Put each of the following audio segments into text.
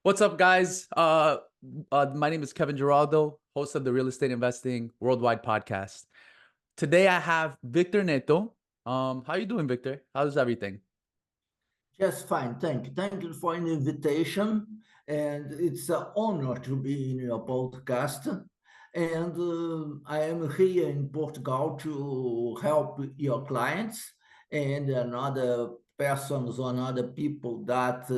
What's up, guys? My name is Kevin Geraldo, host of the Real Estate Investing Worldwide podcast. Today, I have Victor Neto. How you doing, Victor? How's everything? Just fine, thank you. Thank you for an invitation, and it's an honor to be in your podcast. And I am here in Portugal to help your clients and another persons or other people that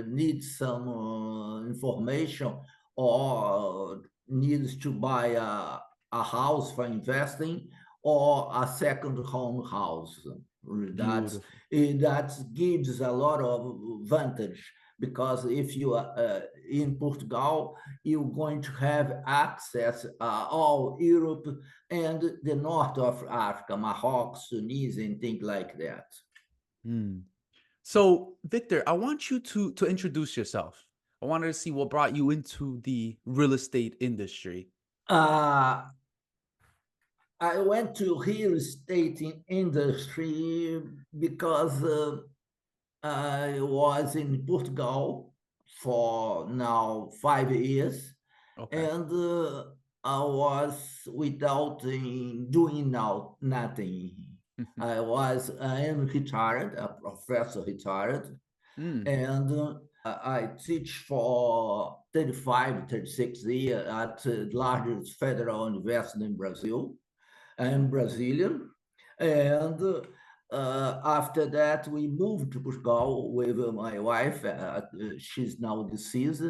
need some information or needs to buy a house for investing or a second home house. That's Beautiful. that gives a lot of advantage because if you are in Portugal, you're going to have access all Europe and the north of Africa, Morocco, Tunisia, and things like that. Hmm. So, Victor, I want you to introduce yourself. I wanted to see what brought you into the real estate industry. Uh, I went to real estate industry because I was in Portugal for now 5 years, Okay. and I was without doing now nothing. I am retired, a professor retired, Hmm. and I teach for 35, 36 years at the largest federal university in Brazil. I'm Brazilian. And after that, we moved to Portugal with my wife. She's now deceased.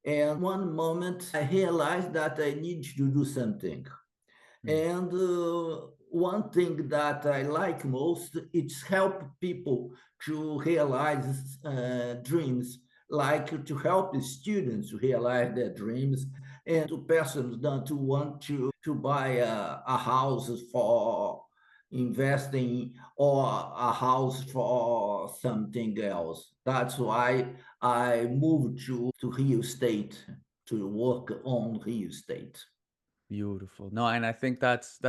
And one moment, I realized that I need to do something. Hmm. And one thing that I like most is help people to realize dreams, like to help the students to realize their dreams, and to persons that want to buy a house for investing or a house for something else. That's why I moved to real estate to work on real estate. Beautiful. No, and I think that's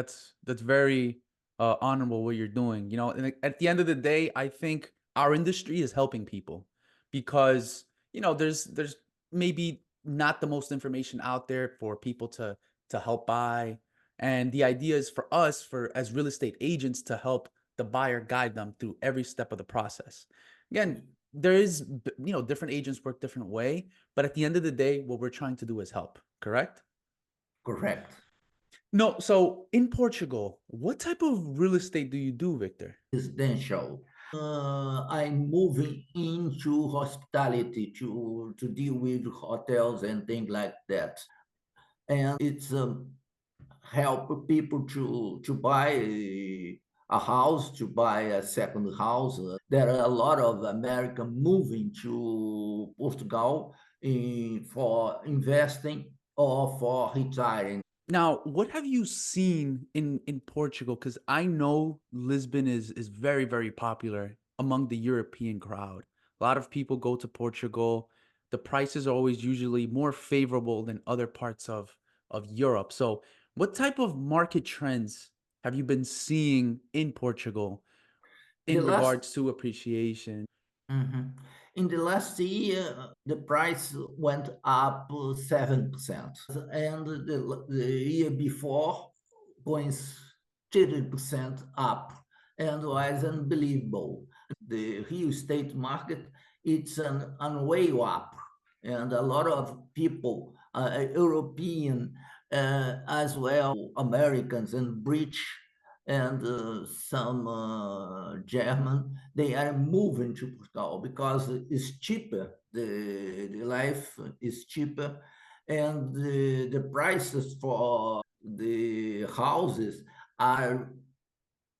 very honorable what you're doing. And at the end of the day, I think our industry is helping people because there's maybe not the most information out there for people to help buy, and the idea is for us, for as real estate agents, to help the buyer guide them through every step of the process. Again, there is different agents work different way, but at the end of the day, what we're trying to do is help. Correct? Correct. No, so in Portugal, what type of real estate do you do, Victor? Residential. I'm moving into hospitality to deal with hotels and things like that. And it's help people to buy a house, to buy a second house. There are a lot of Americans moving to Portugal for investing or for retiring. Now, what have you seen in Portugal? Because I know Lisbon is very, very popular among the European crowd. A lot of people go to Portugal. The prices are always usually more favorable than other parts of Europe. So, what type of market trends have you been seeing in Portugal The in last regards to appreciation? Mhm. In the last year, the price went up 7%, and the year before going 30% up, and was unbelievable. The real estate market, it's an way up, and a lot of people, European as well, Americans and British and some German, they are moving to Portugal because it's cheaper. The life is cheaper, and the prices for the houses are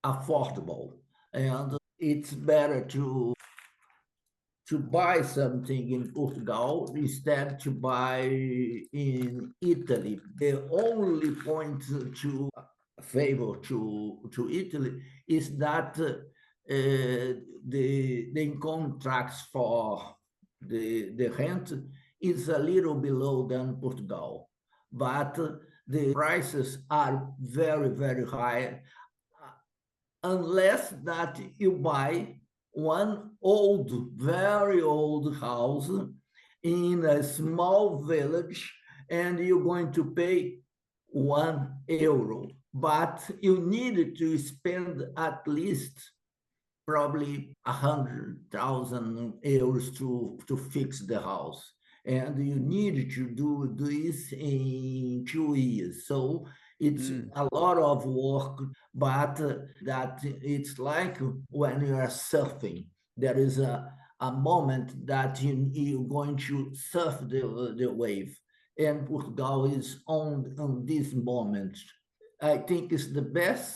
affordable. And it's better to buy something in Portugal instead to buy in Italy. The only point to favor to Italy is that the contracts for the rent is a little below than Portugal, but the prices are very very high unless that you buy one old, very old house in a small village and you're going to pay €1, but you need to spend at least probably 100,000 euros to fix the house. And you need to do this in 2 years. So it's Mm. a lot of work, but that it's like when you are surfing. There is a moment that you're going to surf the wave. And Portugal is on this moment. I think it's the best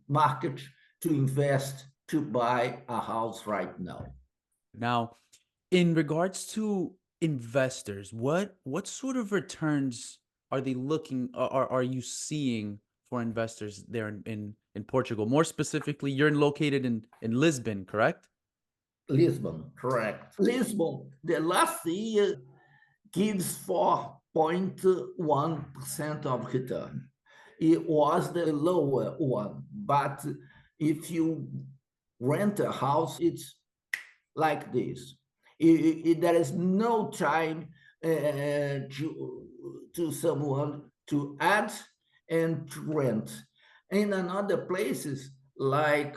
market to invest to buy a house right now. Now, in regards to investors, what sort of returns are they looking are you seeing for investors there in Portugal? More specifically, you're located in Lisbon, correct? Lisbon, correct. Lisbon, the last year gives 4.1% of return. It was the lower one, but if you rent a house, it's like this. There is no time to someone to add and to rent. In another places like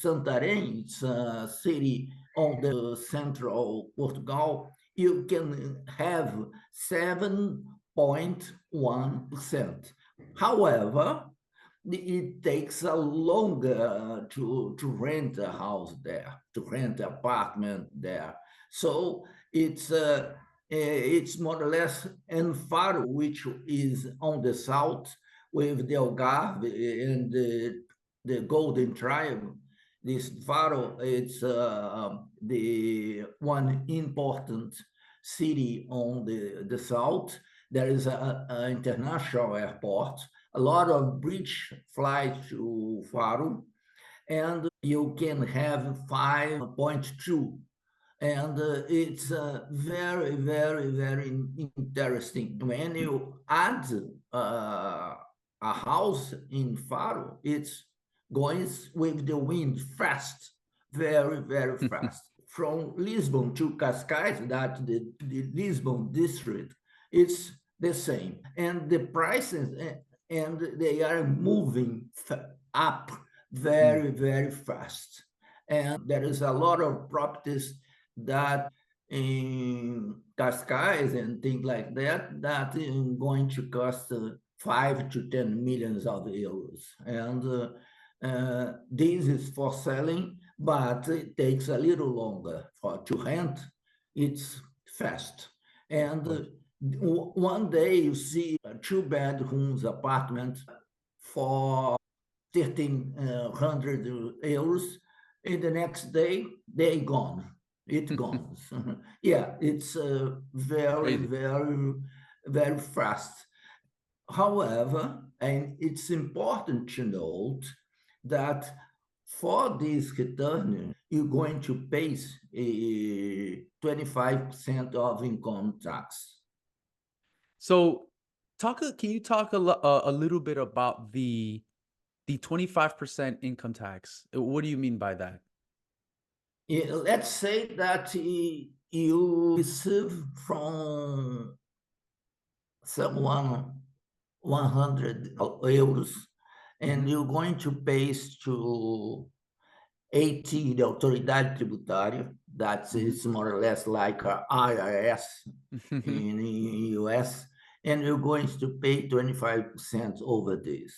Santarém, it's a city on the central Portugal, you can have 7.1%. However, it takes a longer to rent a house there, to rent an apartment there. So it's more or less in Faro, which is on the south with the Algarve and the Golden Triangle. This Faro, it's the one important city on the south. There is an international airport, a lot of bridge flights to Faro, and you can have 5.2. And it's very, very, very interesting. When you add a house in Faro, it's going with the wind fast, very, very fast. From Lisbon to Cascais, that the Lisbon district, it's the same. And the prices, and they are moving up Mm. very, very fast. And there is a lot of properties that in Cascais and things like that, that is going to cost 5 to 10 millions of euros. And this is for selling, but it takes a little longer. For to rent, it's fast. And one day you see a two bedrooms apartment for 1,300 euros. And the next day, they gone. It gone. Yeah, it's very, Crazy. very, very fast. However, and it's important to note that for this return, you're going to pay a 25% of income tax. So, can you talk a little bit about the 25% income tax? What do you mean by that? Let's say that you receive from someone 100 euros and Mhm. you're going to pay to 80, the Autoridade Tributária, that Mhm. is more or less like a IRS in the US, and you're going to pay 25% over this.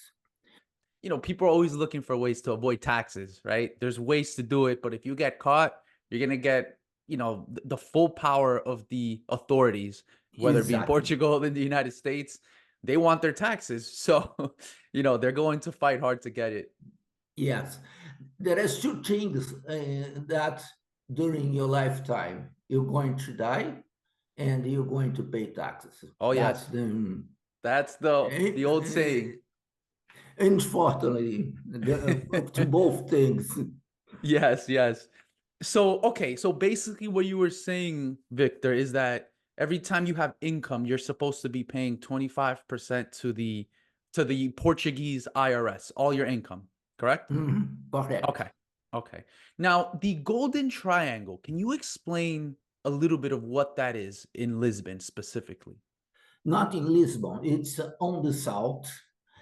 People are always looking for ways to avoid taxes, right? There's ways to do it, but if you get caught, you're going to get, the full power of the authorities, whether it be in Exactly. Portugal or in the United States. They want their taxes. So, they're going to fight hard to get it. Yes. There is two things that during your lifetime you're going to die and you're going to pay taxes. Oh, That's yes. That's the old saying. unfortunately to both things. Yes, yes. So, okay, so basically what you were saying, Victor, is that every time you have income, you're supposed to be paying 25% to the Portuguese IRS, all your income, correct? Correct. Okay. Okay. Now, the golden triangle, can you explain a little bit of what that is in Lisbon specifically? Not in Lisbon. It's on the south.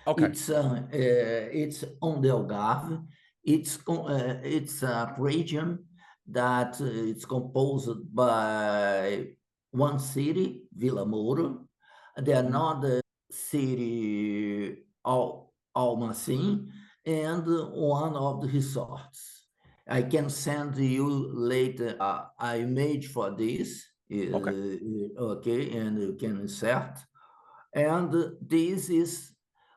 Okay. It's on the Algarve. It's a region that it's composed by one city, Vila Moura, the Mhm. another city, Almacin, and one of the resorts. I can send you later an image for this, Okay. okay, and you can insert. And this is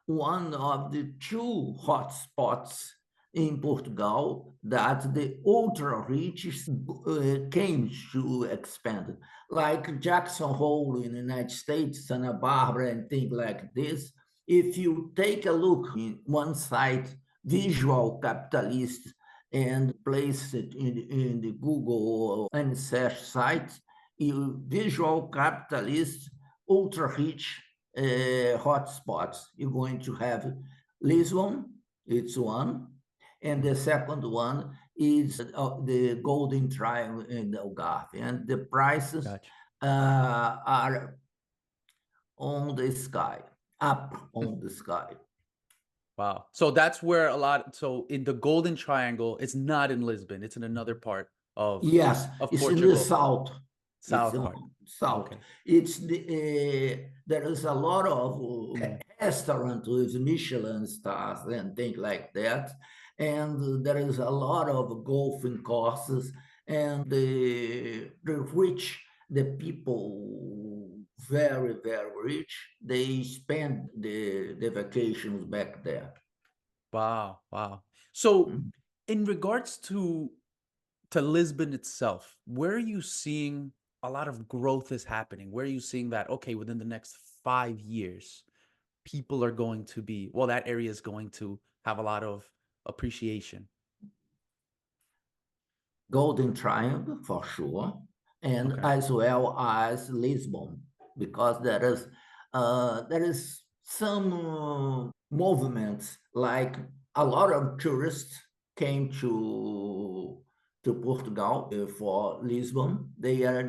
one of the two hotspots in Portugal that the ultra rich came to expand, like Jackson Hole in the United States, Santa Barbara, and things like this. If you take a look in one site, visual capitalist, and place it in the Google and search site, you visual capitalist ultra rich hotspots. You're going to have Lisbon, it's one, and the Mhm. second one is the Golden Triangle in Algarve, and the prices Gotcha. are on the sky, up on the sky. Wow. So that's where a lot so in the Golden Triangle, it's not in Lisbon, it's in another part Yes, of it's in the Portugal. south. It's South in part. south. Okay. It's there is a lot of Mhm. restaurant with Michelin stars and things like that, and there is a lot of golfing courses, and the rich, the people very rich, they spend the vacations back there. Wow, wow. So in regards to Lisbon itself, where are you seeing a lot of growth is happening? Where are you seeing that, okay, within the next 5 years, people are going to be, well, that area is going to have a lot of appreciation. Golden Triangle for sure, and Okay. as well as Lisbon, because there is some movements like a lot of tourists came to Portugal for Lisbon. They are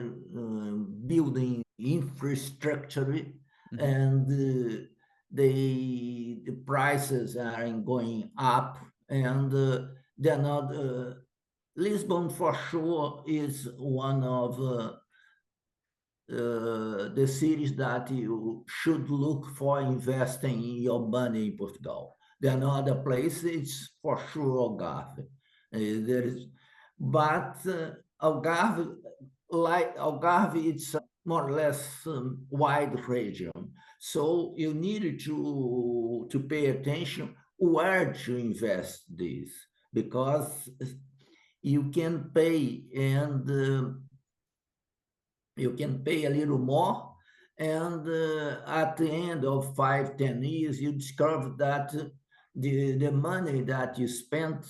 building infrastructure, Hmm. and the prices are going up, and they're not. Lisbon for sure is one of the cities that you should look for investing in your money in Portugal. The another place is for sure Algarve. There is, but Algarve, like Algarve, it's a more or less wide region. So you need to pay attention where to invest this, because you can pay, and you can pay a little more, and at the end of 5, 10 years you discover that the money that you spent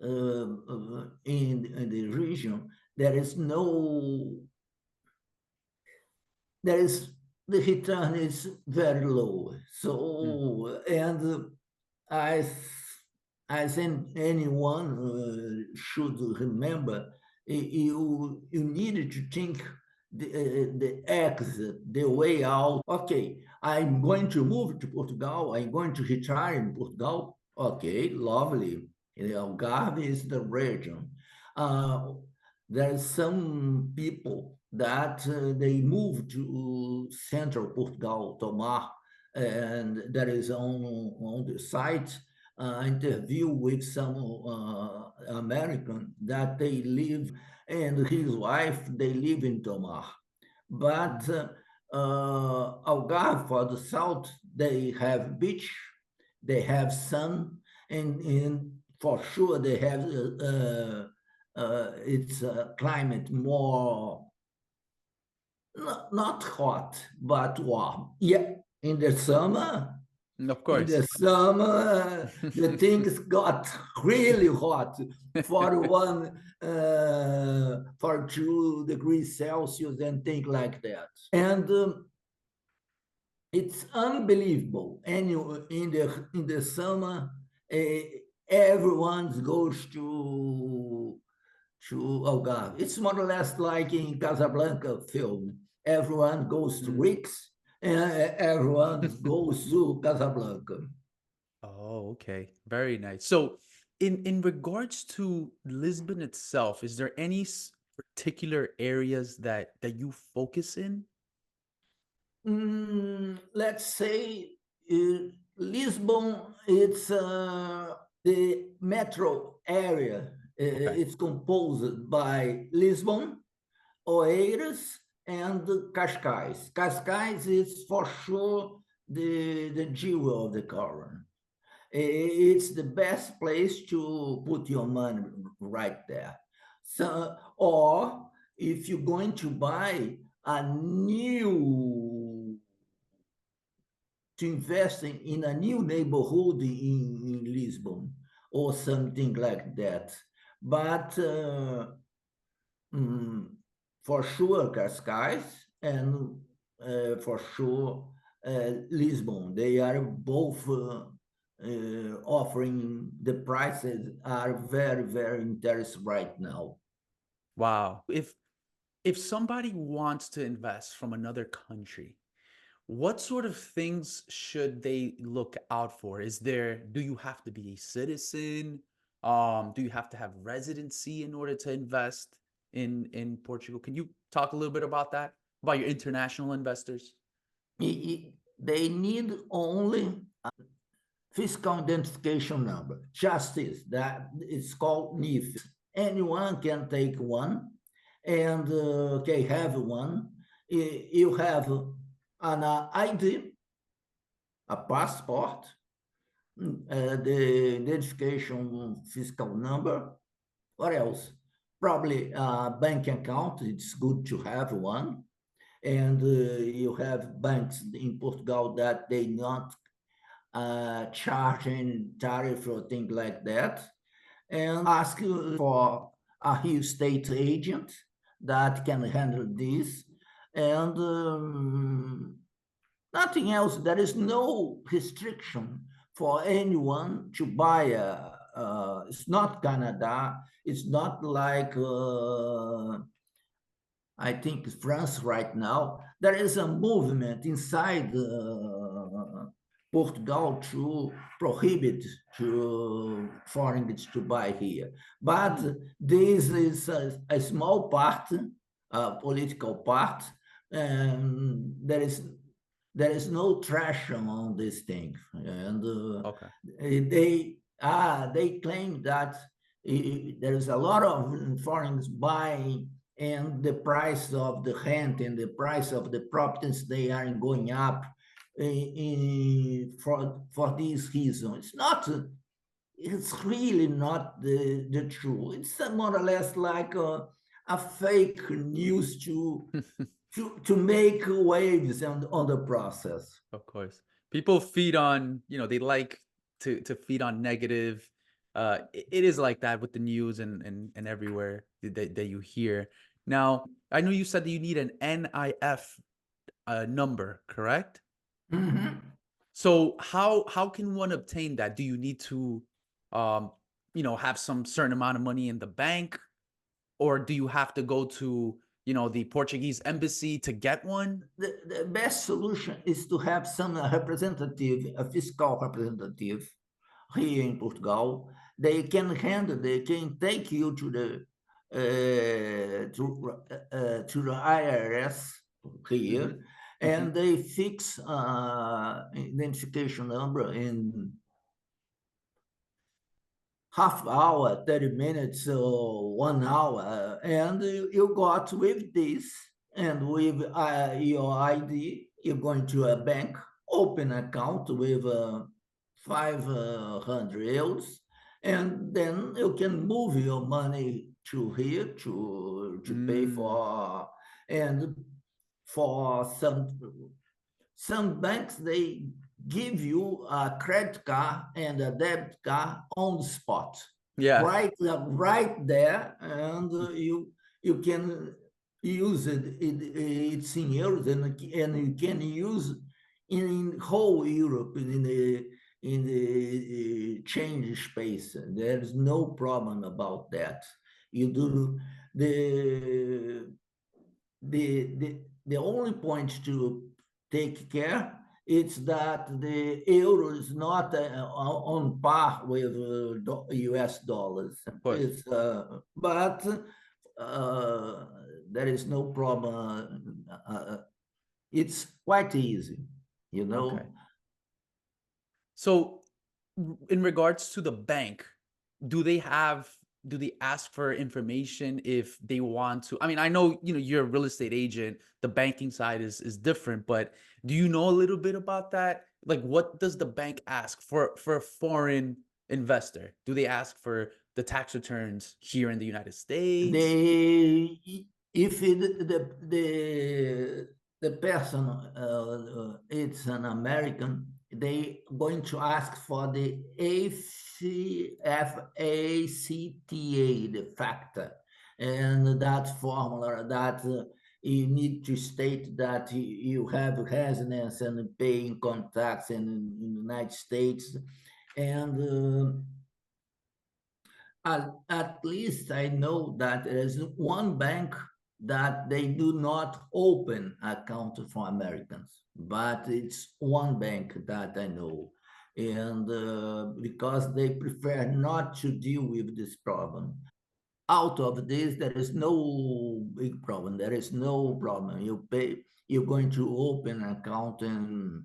in the region, there is no, there is, the return is very low. Mm. So, and I, I think anyone should remember, you needed to think the exit, the way out. Okay, I'm going to move to Portugal. I'm going to retire in Portugal. Okay, lovely. Algarve is the region. Uh, there are some people that they move to central Portugal, Tomar, and there is on the site interview with some American that they live, and his wife, they live in Tomar. But Mm. Algarve for the south, they have beach, they have sun, and for sure they have its climate more, not hot, but warm. Yeah, in the summer, Of in the course. summer, the things got really hot, 41, 42 degrees Celsius and things like that. And it's unbelievable. And in the summer, uh, everyone goes to Algarve. It's more or less like in Casablanca film. Everyone goes to Mm. Rix and everyone goes to Casablanca. Oh, okay. Very nice. So, in regards to Lisbon itself, is there any particular areas that you focus in? Let's say uh, Lisbon, it's the metro area. Okay. It's composed by Lisbon, Oeiras, and Cascais. Cascais is for sure the jewel of the coroner. It's the best place to put your money right there. So, or if you're going to buy a new to invest in a new neighborhood in Lisbon or something like that. But mm, for sure, Cascais and for sure, Lisbon. They are both offering the prices are very, very interesting right now. Wow. If somebody wants to invest from another country, what sort of things should they look out for? Do you have to be a citizen? Do you have to have residency in order to invest in Portugal? Can you talk a little bit about that? About your international investors? They need only fiscal identification number, just this, that it's called NIF. Anyone can take one and okay, have one. You have an ID, a passport, the identification fiscal number. What else? Probably a bank account. It's good to have one. And you have banks in Portugal that they not charge any tariff or things like that. And ask for a real estate agent that can handle this. And nothing else. There is no restriction for anyone to buy a. It's not Canada. It's not like I think France right now. There is a movement inside Portugal to prohibit to foreigners to buy here. But Hmm. this is a small part, a political part, and there is no traction on this thing, and Okay. they claim that there is a lot of foreigners buying, and the price of the rent and the price of the properties they are going up for this reason. It's not. It's really not the truth. It's more or less like a fake news to make waves on the process. Of course. People feed on, they like to feed on negative. It is like that with the news and everywhere that you hear. Now, I know you said that you need an NIF number, correct? Mhm. So how can one obtain that? Do you need to um, have some certain amount of money in the bank, or do you have to go to, the Portuguese embassy to get one? The best solution is to have some representative, a fiscal representative here in Portugal. They can take you to the IRS Hmm. here, Hmm. and they fix identification number in half hour, 30 minutes, or 1 hour, and you got with this and with your ID, you're going to a bank, open account with 500 euros, and then you can move your money to here to pay Mm, for and for some banks they give you a credit card and a debit card on the spot, yeah. right there, and you can use it's in euros, and you can use in whole Europe in the change space. There's no problem about that. You do the the only point to take care is that the euro is not on par with US dollars. Of course. It's but uh, there is no problem. It's quite easy, you Okay. know. So, in regards to the bank, do they have do they ask for information if they want to? I mean, I know, you're a real estate agent, the banking side is different, but do you know a little bit about that? Like, what does the bank ask for a foreign investor? Do they ask for the tax returns here in the United States? They, if the person it's an American, they going to ask for the FACTA, the factor, and that formula that you need to state that you have residence and paying tax in the United States, and at least I know that there is one bank that they do not open account for Americans, but it's one bank that I know. And because they prefer not to deal with this problem. Out of this, there is no big problem. There is no problem. You pay, you're going to open an account and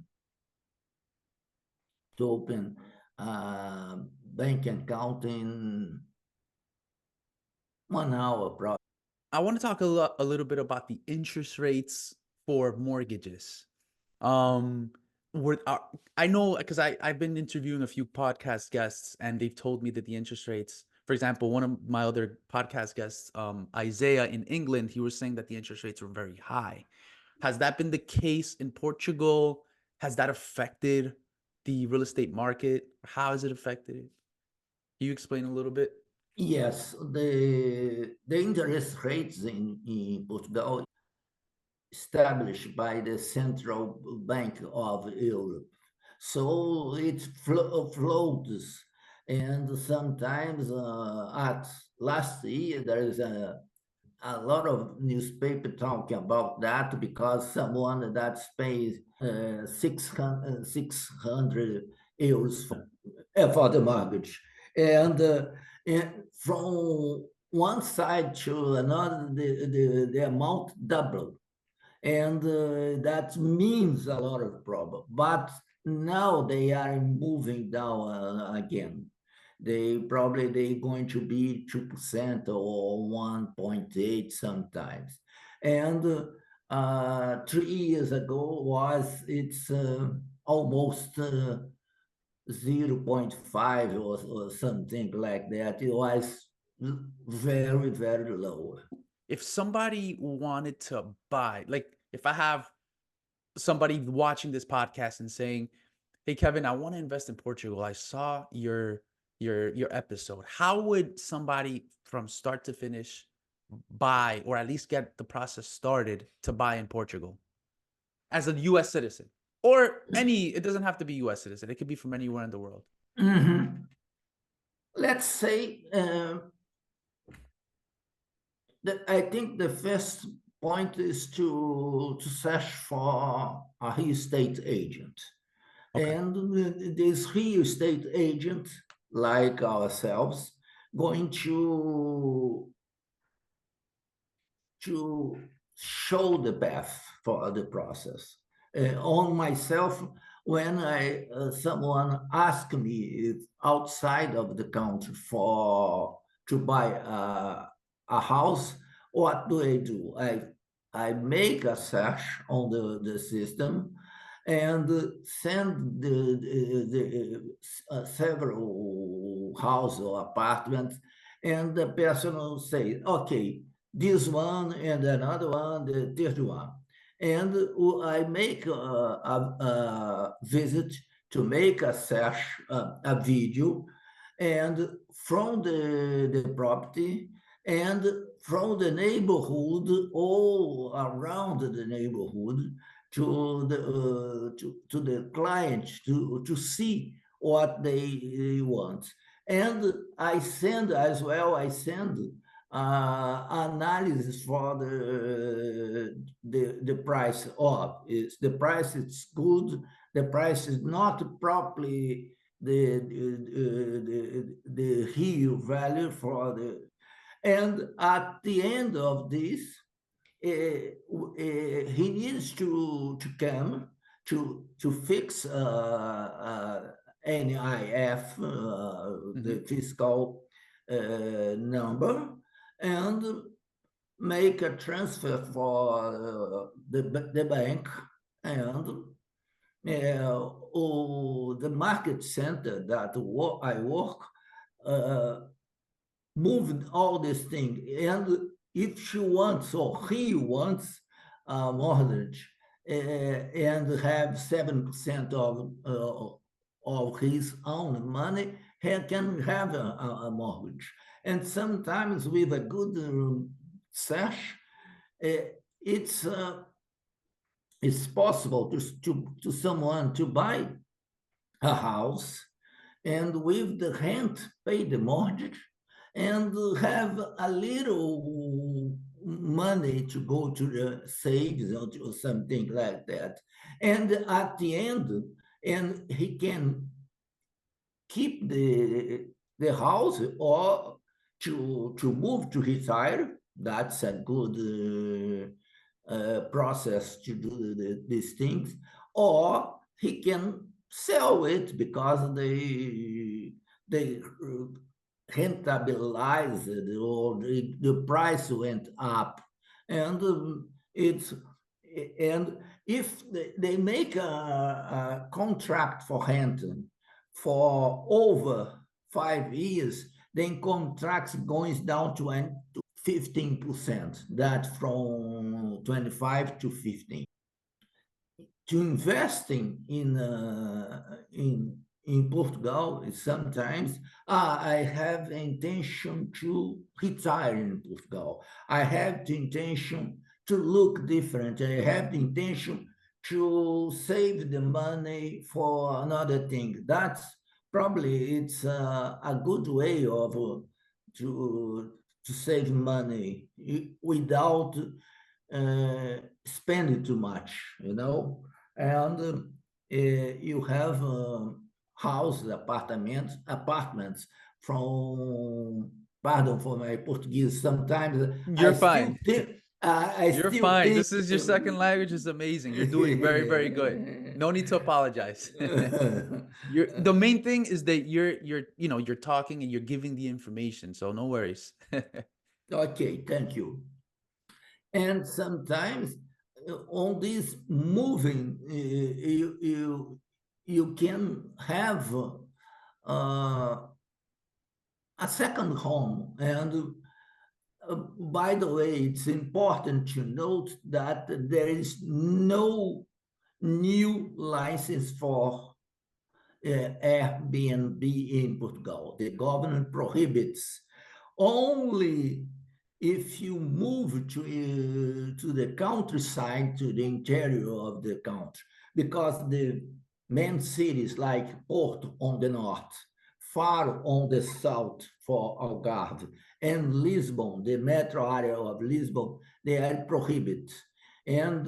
to open bank account in 1 hour, probably. I want to talk a little bit about the interest rates for mortgages. Um, were I know because I've been interviewing a few podcast guests and they've told me that the interest rates, for example, one of my other podcast guests, Isaiah in England, he was saying that the interest rates were very high. Has that been the case in Portugal? Has that affected the real estate market? How has it affected it? Can you explain a little bit? Yes, the interest rates in Portugal established by the Central Bank of Europe. So it floats, and sometimes at last year there is a lot of newspaper talking about that because someone that pays 600 euros for the mortgage. And from one side to another, the amount doubled. And that means a lot of problem. But now they are moving down again. They're going to be 2% or 1.8 sometimes. And 3 years ago was it's almost 0.5 or something like that. It was very, very low. If somebody wanted to buy, like if I have somebody watching this podcast and saying, "Hey Kevin, I want to invest in Portugal. I saw your episode." How would somebody from start to finish buy or at least get the process started to buy in Portugal as a US citizen? Or it doesn't have to be US citizen. It could be from anywhere in the world. Mhm. Let's say I think the first point is to search for a real estate agent. Okay. And this real estate agent, like ourselves, going to show the path for the process. On myself, when I someone asked me if outside of the country for to buy a house, what do I do? I make a search on the system and send the several house or apartments, and the person will say, okay, this one and another one, the third one. And I make a visit to make a search, a video, and from the property and from the neighborhood, all around the neighborhood, to the client to see what they want. And I send as well, I send analysis for the price of. Is the price is good, the price is not properly the real value for the, and at the end of this, he needs to come to fix NIF, Hmm. the fiscal number, and make a transfer for the bank, and the market center that I work uh, moved all these things. And if she wants or he wants a mortgage and have 7% of his own money, he can have a mortgage. And sometimes with a good search, it's it's possible to someone to buy a house and with the rent pay the mortgage and have a little money to go to the savings or something like that. And at the end, and he can keep the house or to move to retire. That's a good process to do these things, or he can sell it because they rentabilized or the price went up, and it's and if they make a contract for renting for over 5 years, then contracts goes down to 15%, that from 25 to 15. To investing in Portugal sometimes I have intention to retire in Portugal. I have the intention to look different. I have the intention to save the money for another thing. That's probably it's a good way of to to save money without spending too much, and you have houses, apartments from, pardon for my Portuguese, sometimes You're fine. I You're still fine. think This is your second language is amazing. You're doing very, very good. No need to apologize. You're the main thing is that you're talking and you're giving the information, so no worries. okay, thank you. And sometimes on this moving, you can have a second home. And by the way, it's important to note that there is no new license for Airbnb in Portugal. The government prohibits only if you move to the countryside, to the interior of the country, because the main cities like Porto on the north, Faro on the south for Algarve, and Lisbon, the metro area of Lisbon, they are prohibited. And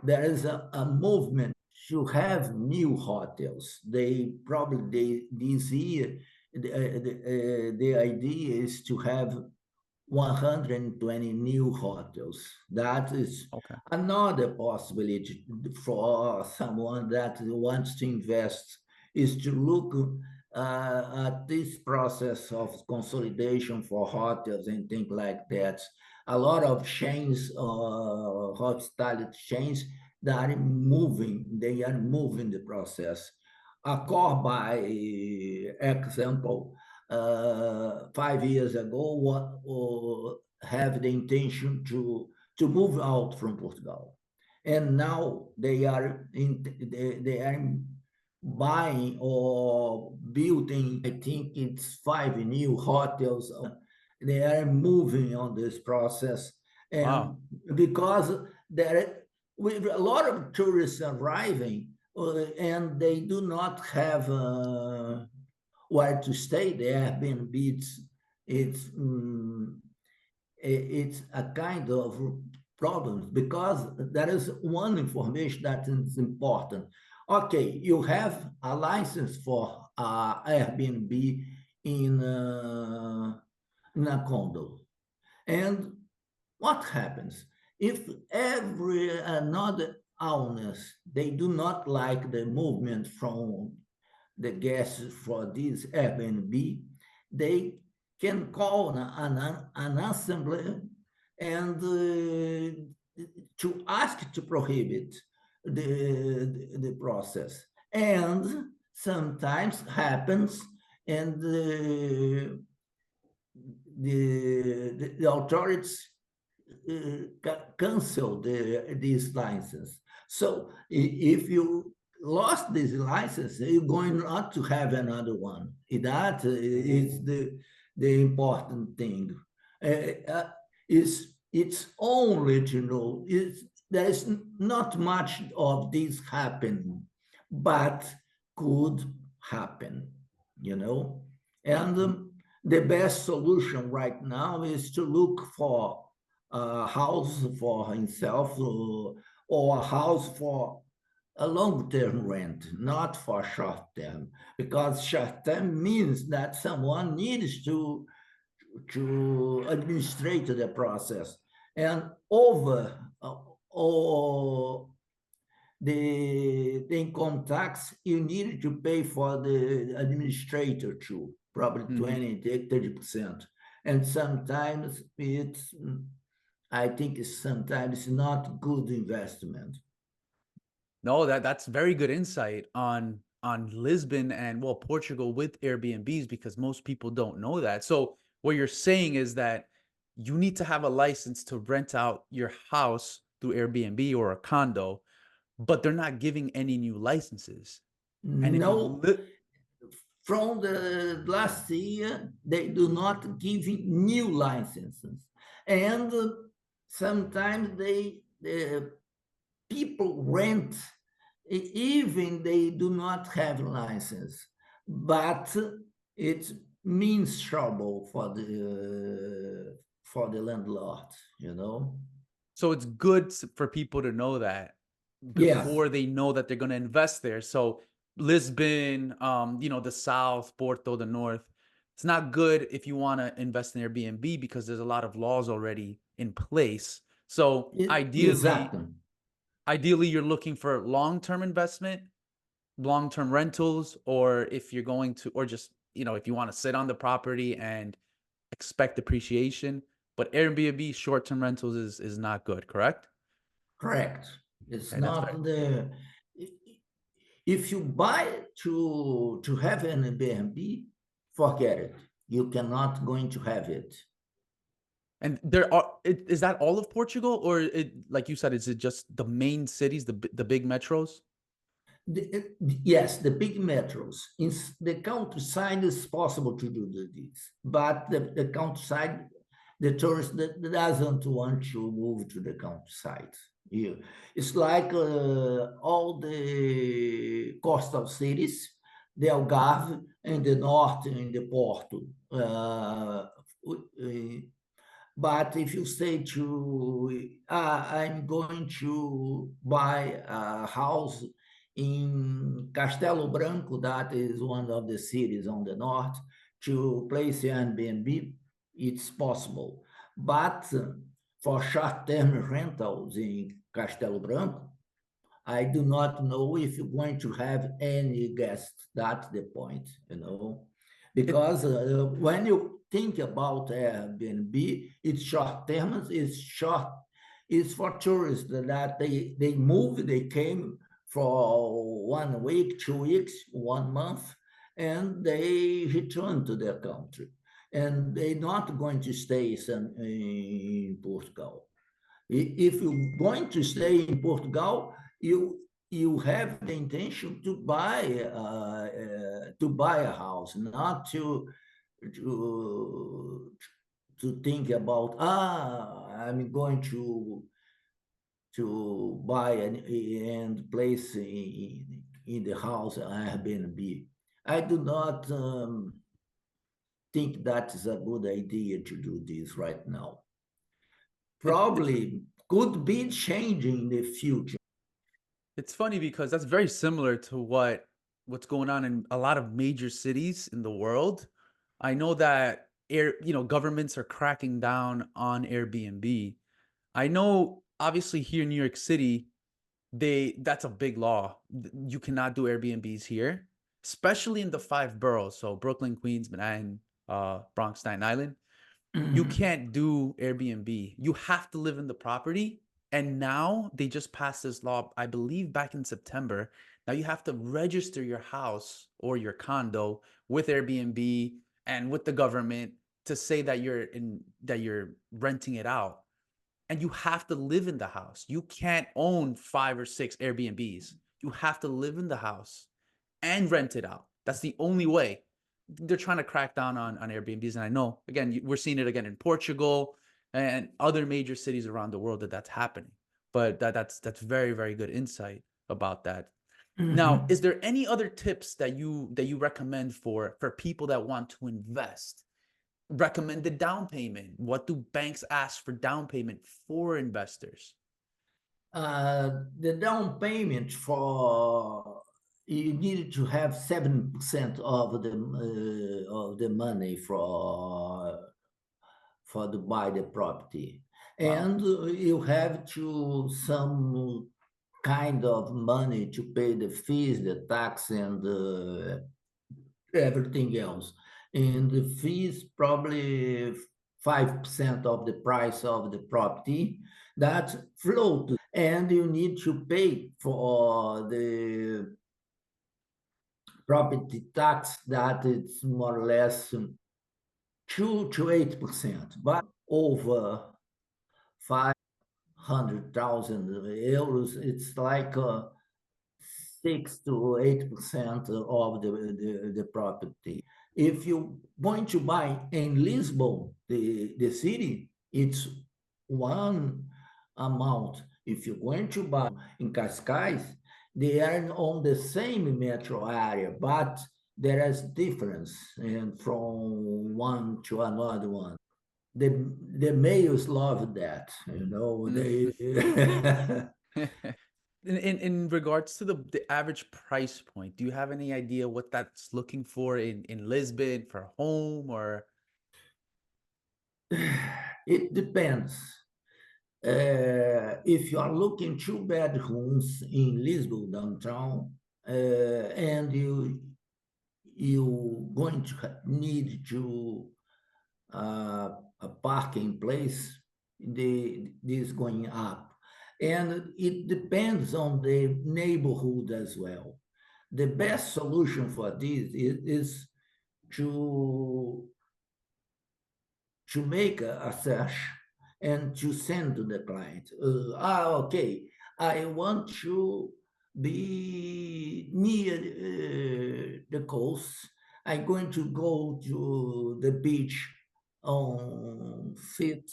there is a movement to have new hotels. They probably this year the idea is to have 120 new hotels. That is Okay. another possibility for someone that wants to invest, is to look at this process of consolidation for hotels and things like that. A lot of chains, hospitality chains, that are moving, they are moving the process. Accor, by example, 5 years ago, have the intention to move out from Portugal, and now they are buying or building. I think it's 5 new hotels. They are moving on this process, and Wow. because there with a lot of tourists arriving, and they do not have where to stay. The Airbnbs it's it's a kind of problem because there is one information that is important. Okay, you have a license for Airbnb in, uh, in a condo. And what happens? If every another owners, they do not like the movement from the guests for this Airbnb, they can call an assembly and to ask to prohibit the process. And sometimes happens, and the authorities cancel this license. So if you lost this license, you're going not to have another one. That is Ooh. the important thing. It's only to know there's not much of this happening, but could happen, you know. And the best solution right now is to look for a house for himself, or a house for a long-term rent, not for short-term, because short-term means that someone needs to administrate the process, and over or the income tax, you need to pay for the administrator too, probably Mhm. 20, 30%. And sometimes it's, I think it's sometimes not good investment. No, that's very good insight on Lisbon and well Portugal with Airbnbs because most people don't know that. So what you're saying is that you need to have a license to rent out your house through Airbnb or a condo, but they're not giving any new licenses. And if you No, from the last year, they do not give new licenses. And sometimes the people rent, even they do not have license, but it means trouble for the landlord, you know. So it's good for people to know that Yes, before they know that they're going to invest there. So Lisbon, the South, Porto, the North, it's not good if you want to invest in Airbnb because there's a lot of laws already in place. So ideally, exactly. ideally you're looking for long-term investment, long-term rentals, or if you're going to, or just, if you want to sit on the property and expect appreciation. But Airbnb short-term rentals is not good, correct? Correct. It's Okay, that's fair. not the if you buy to have an Airbnb, forget it. You cannot going to have it. And is that all of Portugal, or like you said, is it just the main cities, the big metros? Yes, the big metros. In the countryside is possible to do this, but the countryside, the tourist that doesn't want to move to the countryside. Yeah. It's like all the coastal cities, the Algarve and the north in the Porto. But if you say to, I'm going to buy a house in Castelo Branco, that is one of the cities on the north, to place an Airbnb, it's possible. But for short-term rentals in Castelo Branco, I do not know if you're going to have any guests. That's the point, you know. It Because when you think about Airbnb, it's short term, it's short, it's for tourists that they move, they came for 1 week, 2 weeks, 1 month, and they return to their country. And they're not going to stay in Portugal. If you're going to stay in Portugal, you have the intention to buy a house, not to to think about I'm going to buy and place in the house Airbnb. I do not. think that is a good idea to do this right now. It's Probably could be changing in the future. it's funny because that's very similar to what's going on in a lot of major cities in the world. I know that governments are cracking down on Airbnb. I know obviously here in New York City, that's a big law. You cannot do Airbnbs here, especially in the five boroughs. So Brooklyn, Queens, Manhattan, Bronx, Staten Island. You Mhm. can't do Airbnb. You have to live in the property. And now they just passed this law, I believe back in September. Now you have to register your house or your condo with Airbnb and with the government to say that you're renting it out. And you have to live in the house. You can't own five or six Airbnbs. You have to live in the house and rent it out. That's the only way. They're trying to crack down on Airbnbs. And I know, again, we're seeing it again in Portugal and other major cities around the world that's happening. But that's very, very good insight about that. Now, is Mhm. there any other tips that you recommend for people that want to invest? Recommended down payment. What do banks ask for down payment for investors? The down payment for you needed to have 7% of the money for to buy the property, Wow. and you have to some kind of money to pay the fees, the tax, and everything else. And the fees probably 5% of the price of the property that float, and you need to pay for the property tax that it's more or less 2 to 8%, but over 500,000 euros, it's like 6 to 8% of the property. If you're going to buy in Lisbon, the city, it's one amount. If you're going to buy in Cascais, they are on the same metro area, but there is difference and from one to another one. The males love that, they In regards to the average price point, do you have any idea what that's looking for in Lisbon for a home or it depends. If you are looking two bedrooms in Lisbon downtown, and you going to need to a parking place, this going up, and it depends on the neighborhood as well. The best solution for this is to make a search and to send to the client. Okay, I want to be near the coast. I'm going to go to the beach on 5th,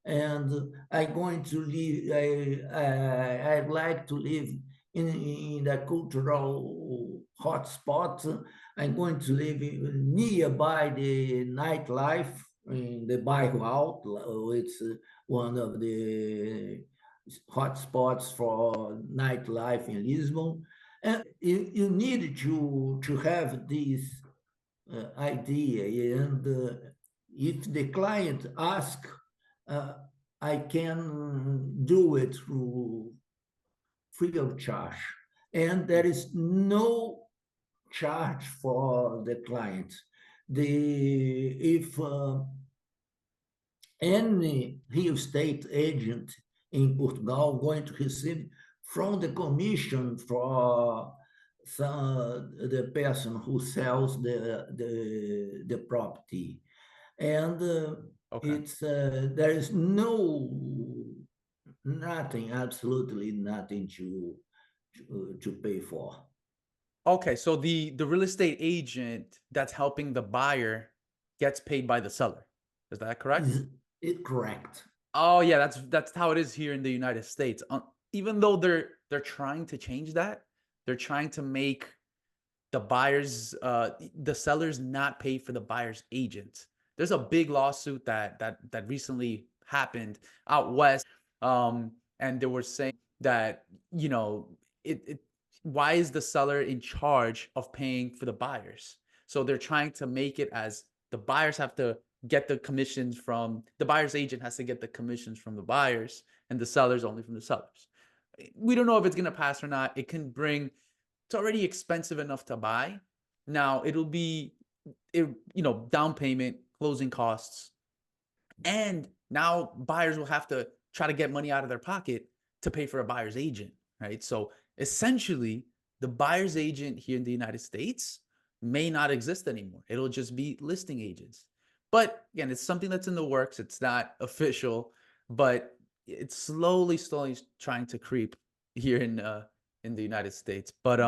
and I'm going to live. I'd like to live in the cultural hotspot. I'm going to live nearby the nightlife in the Bairro Alto. It's one of the hot spots for nightlife in Lisbon. And you need to have this idea. And if the client asks, uh, I can do it through free of charge. And there is no charge for the client. If any real estate agent in Portugal going to receive from the commission for the person who sells the property, and okay. it's there is no nothing, absolutely nothing to pay for. Okay, so the real estate agent that's helping the buyer gets paid by the seller. Is that correct? Is it correct? Oh yeah, that's how it is here in the United States. Even though they're trying to change that, they're trying to make the sellers not pay for the buyer's agent. There's a big lawsuit that recently happened out west, and they were saying that, you know, it why is the seller in charge of paying for the buyers? So they're trying to make it as the buyers have to get the commissions from the buyer's agent, has to get the commissions from the buyers, and the sellers only from the sellers. We don't know if it's going to pass or not. It can bring, it's already expensive enough to buy. Now it'll be, down payment, closing costs, and now buyers will have to try to get money out of their pocket to pay for a buyer's agent, right? So essentially, the buyer's agent here in the United States may not exist anymore. It'll just be listing agents. But again, it's something that's in the works. It's not official, but it's slowly trying to creep here in the United States. But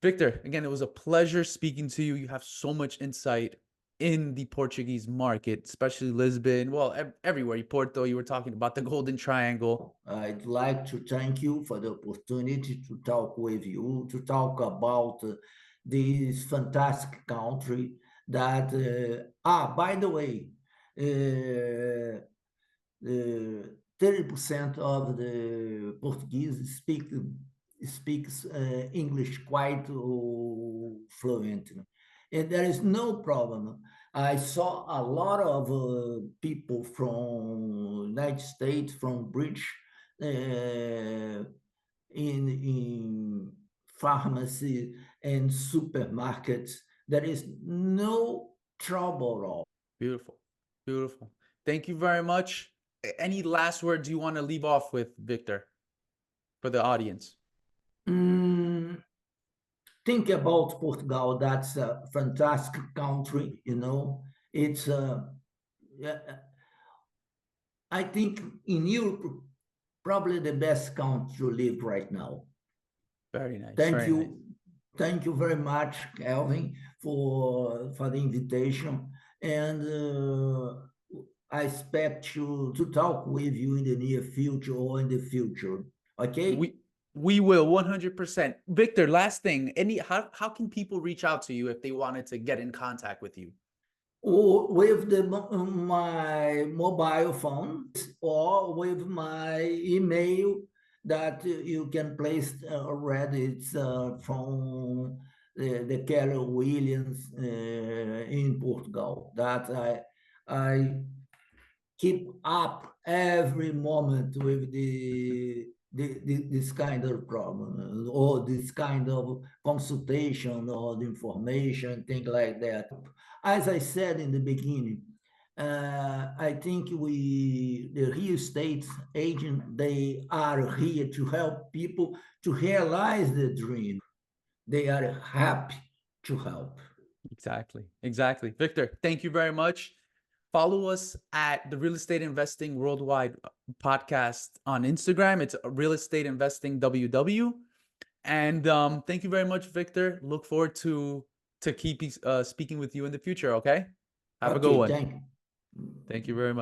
Victor, again, it was a pleasure speaking to you. You have so much insight in the Portuguese market, especially Lisbon. Well, everywhere. Porto, you were talking about the Golden Triangle. I'd like to thank you for the opportunity to talk with you, to talk about this fantastic country that, by the way, uh, 30% of the Portuguese speaks English quite fluent, and there is no problem. I saw a lot of people from United States, from British, in pharmacy and supermarkets. There is no trouble at all. Beautiful. Beautiful. Thank you very much. Any last words you want to leave off with, Victor, for the audience? Mm, think about Portugal. That's a fantastic country. You know, it's yeah, I think in Europe probably the best country to live right now. Very nice. Thank Very nice. you, thank you very much, Kelvin, for the invitation, and I expect to talk with you in the near future or in the future. Okay. We we will 100%. Victor, last thing. How can people reach out to you if they wanted to get in contact with you? Or with my mobile phone or with my email that you can place already. It's from the Keller Williams in Portugal that I keep up every moment with this kind of problem or this kind of consultation or the information, things like that. As I said in the beginning, I think the real estate agent, they are here to help people to realize the dream. They are happy to help. Exactly. Exactly. Victor, thank you very much. Follow us at the Real Estate Investing Worldwide podcast on Instagram. It's Real Estate Investing WW. And thank you very much, Victor. Look forward to keep speaking with you in the future. Okay. Have a good Okay, one. thank you. Thank you very much.